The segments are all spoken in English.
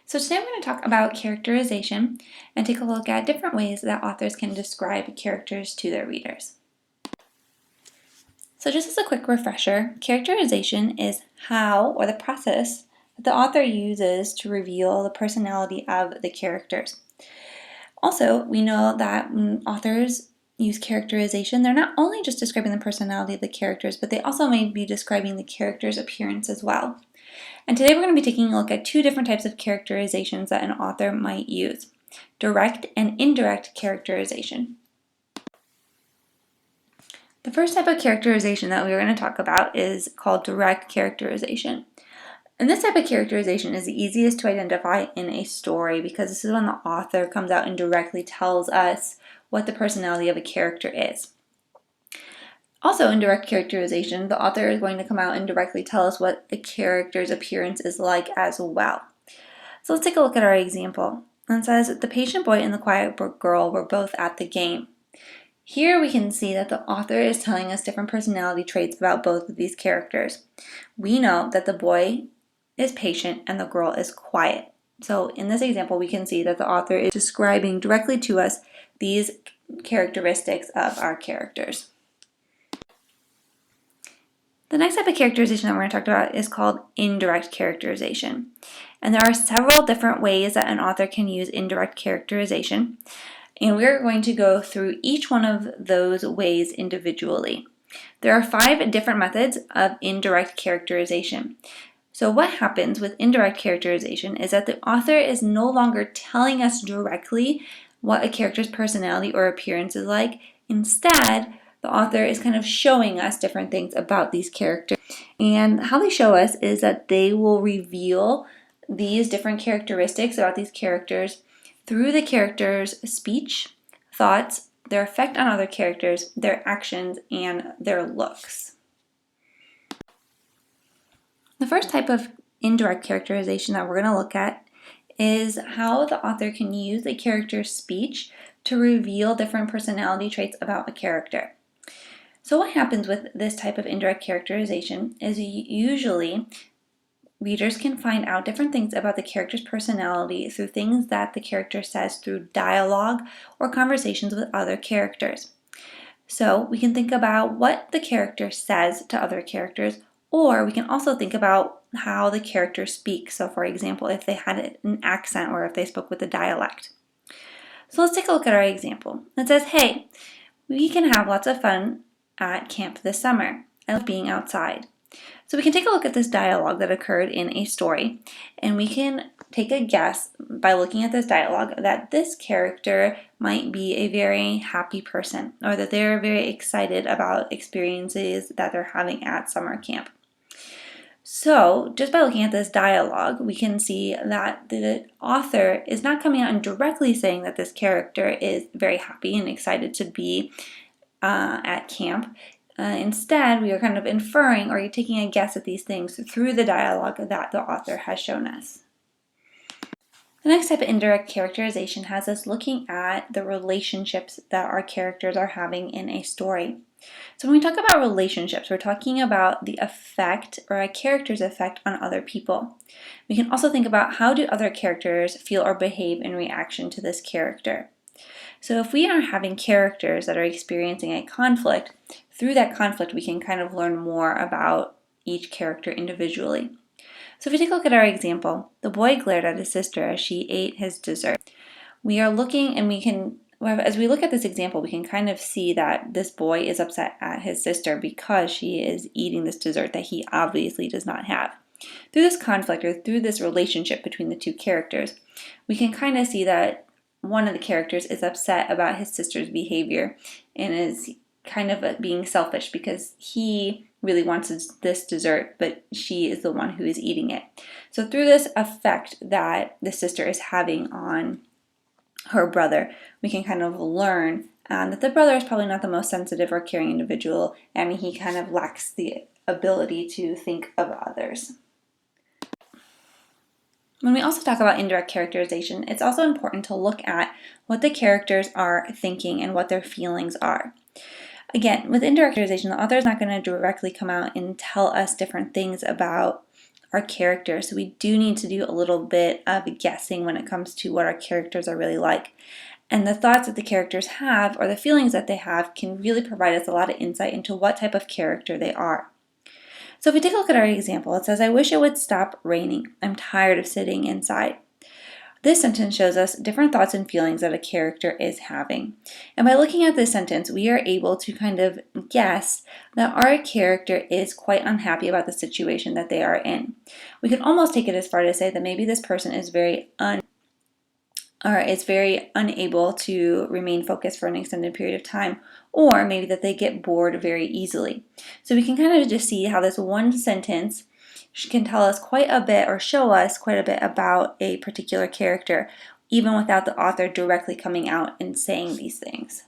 So today I'm going to talk about characterization and take a look at different ways that authors can describe characters to their readers. So just as a quick refresher, characterization is how or the process that the author uses to reveal the personality of the characters. Also, we know that when authors use characterization, they're not only just describing the personality of the characters, but they also may be describing the character's appearance as well. And today we're going to be taking a look at two different types of characterizations that an author might use: direct and indirect characterization. The first type of characterization that we're going to talk about is called direct characterization. And this type of characterization is the easiest to identify in a story because this is when the author comes out and directly tells us what the personality of a character is. Also, in direct characterization, the author is going to come out and directly tell us what a character's appearance is like as well. So let's take a look at our example. It says, the patient boy and the quiet girl were both at the game. Here we can see that the author is telling us different personality traits about both of these characters. We know that the boy is patient and the girl is quiet. So in this example, we can see that the author is describing directly to us these characteristics of our characters. The next type of characterization that we're going to talk about is called indirect characterization. And there are several different ways that an author can use indirect characterization. And we're going to go through each one of those ways individually. There are 5 different methods of indirect characterization. So what happens with indirect characterization is that the author is no longer telling us directly what a character's personality or appearance is like. Instead, the author is kind of showing us different things about these characters. And how they show us is that they will reveal these different characteristics about these characters through the character's speech, thoughts, their effect on other characters, their actions, and their looks. The first type of indirect characterization that we're going to look at is how the author can use a character's speech to reveal different personality traits about a character. So what happens with this type of indirect characterization is usually readers can find out different things about the character's personality through things that the character says through dialogue or conversations with other characters. So we can think about what the character says to other characters, or we can also think about how the character speaks. So for example, if they had an accent or if they spoke with a dialect. So let's take a look at our example. It says, hey, we can have lots of fun at camp this summer. I love being outside. So we can take a look at this dialogue that occurred in a story, and we can take a guess by looking at this dialogue that this character might be a very happy person, or that they're very excited about experiences that they're having at summer camp. So just by looking at this dialogue, we can see that the author is not coming out and directly saying that this character is very happy and excited to be at camp. Instead, we are kind of inferring or taking a guess at these things through the dialogue that the author has shown us. The next type of indirect characterization has us looking at the relationships that our characters are having in a story. So when we talk about relationships, we're talking about the effect or a character's effect on other people. We can also think about how do other characters feel or behave in reaction to this character. So if we are having characters that are experiencing a conflict, through that conflict we can kind of learn more about each character individually. So if we take a look at our example, the boy glared at his sister as she ate his dessert. We are looking and as we look at this example, we can kind of see that this boy is upset at his sister because she is eating this dessert that he obviously does not have. Through this conflict or through this relationship between the two characters, we can kind of see that one of the characters is upset about his sister's behavior and is kind of being selfish because he really wants this dessert, but she is the one who is eating it. So through this effect that the sister is having on her brother, we can kind of learn that the brother is probably not the most sensitive or caring individual, and he kind of lacks the ability to think of others. When we also talk about indirect characterization, it's also important to look at what the characters are thinking and what their feelings are. Again, with indirect characterization, the author is not going to directly come out and tell us different things about our characters. So we do need to do a little bit of guessing when it comes to what our characters are really like. And the thoughts that the characters have or the feelings that they have can really provide us a lot of insight into what type of character they are. So if we take a look at our example, it says, "I wish it would stop raining. I'm tired of sitting inside." This sentence shows us different thoughts and feelings that a character is having. And by looking at this sentence, we are able to kind of guess that our character is quite unhappy about the situation that they are in. We can almost take it as far to say that maybe this person is very unable to remain focused for an extended period of time, or maybe that they get bored very easily. So we can kind of just see how this one sentence can tell us quite a bit or show us quite a bit about a particular character, even without the author directly coming out and saying these things.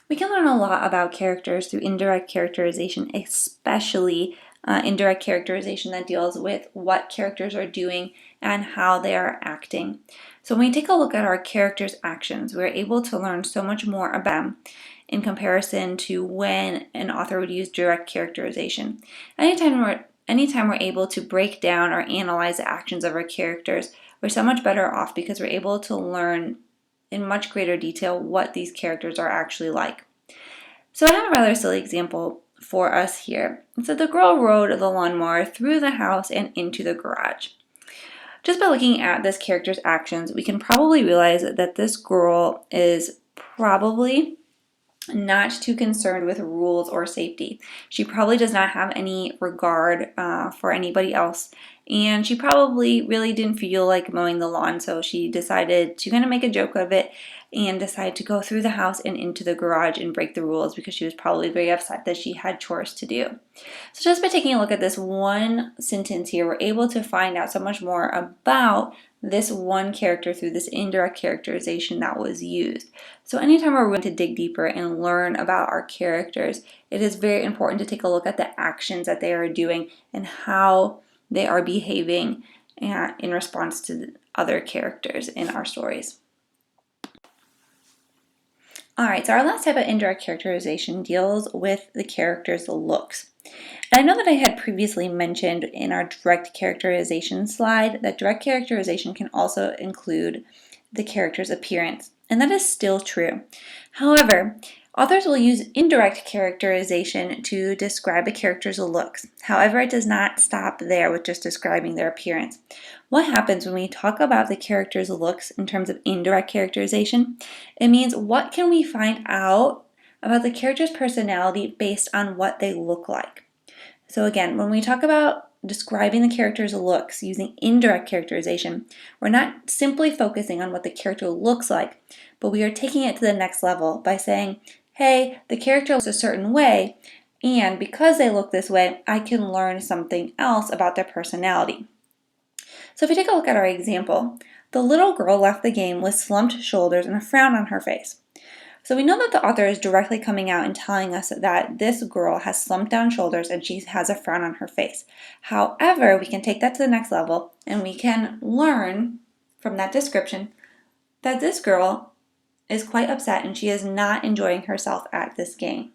We can learn a lot about characters through indirect characterization, especially indirect characterization that deals with what characters are doing and how they are acting. So when we take a look at our characters' actions, we're able to learn so much more about them in comparison to when an author would use direct characterization. Anytime we're able to break down or analyze the actions of our characters, we're so much better off because we're able to learn in much greater detail what these characters are actually like. So I have a rather silly example for us here. So the girl rode the lawnmower through the house and into the garage. Just by looking at this character's actions, we can probably realize that this girl is probably not too concerned with rules or safety. She probably does not have any regard for anybody else, and she probably really didn't feel like mowing the lawn, so she decided to kind of make a joke of it and decided to go through the house and into the garage and break the rules because she was probably very upset that she had chores to do. So just by taking a look at this one sentence here, we're able to find out so much more about this one character through this indirect characterization that was used. So anytime we're going to dig deeper and learn about our characters, it is very important to take a look at the actions that they are doing and how they are behaving in response to other characters in our stories. Alright, so our last type of indirect characterization deals with the character's looks. And I know that I had previously mentioned in our direct characterization slide that direct characterization can also include the character's appearance, and that is still true. However, authors will use indirect characterization to describe a character's looks. However, it does not stop there with just describing their appearance. What happens when we talk about the character's looks in terms of indirect characterization? It means what can we find out about the character's personality based on what they look like. So again, when we talk about describing the character's looks using indirect characterization, we're not simply focusing on what the character looks like, but we are taking it to the next level by saying, hey, the character looks a certain way, and because they look this way, I can learn something else about their personality. So if we take a look at our example, the little girl left the game with slumped shoulders and a frown on her face. So we know that the author is directly coming out and telling us that this girl has slumped down shoulders and she has a frown on her face. However, we can take that to the next level and we can learn from that description that this girl is quite upset and she is not enjoying herself at this game.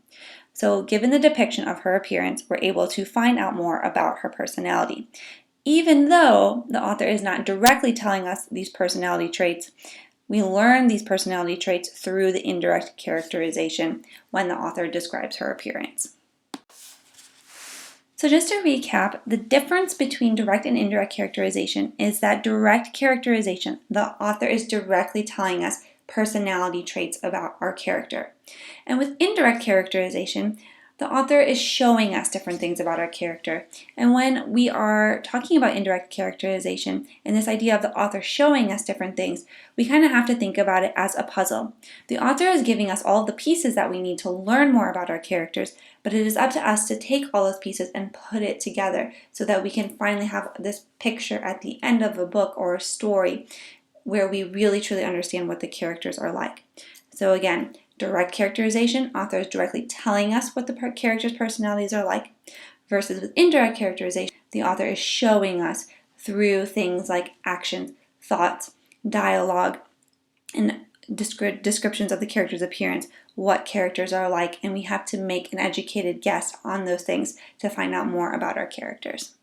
So given the depiction of her appearance, we're able to find out more about her personality. Even though the author is not directly telling us these personality traits, we learn these personality traits through the indirect characterization when the author describes her appearance. So just to recap, the difference between direct and indirect characterization is that direct characterization, the author is directly telling us personality traits about our character. And with indirect characterization, the author is showing us different things about our character. And when we are talking about indirect characterization and this idea of the author showing us different things, we kind of have to think about it as a puzzle. The author is giving us all the pieces that we need to learn more about our characters, but it is up to us to take all those pieces and put it together so that we can finally have this picture at the end of a book or a story where we really truly understand what the characters are like. So again, direct characterization, author is directly telling us what the characters' personalities are like, versus with indirect characterization, the author is showing us through things like actions, thoughts, dialogue, and descriptions of the character's appearance, what characters are like, and we have to make an educated guess on those things to find out more about our characters.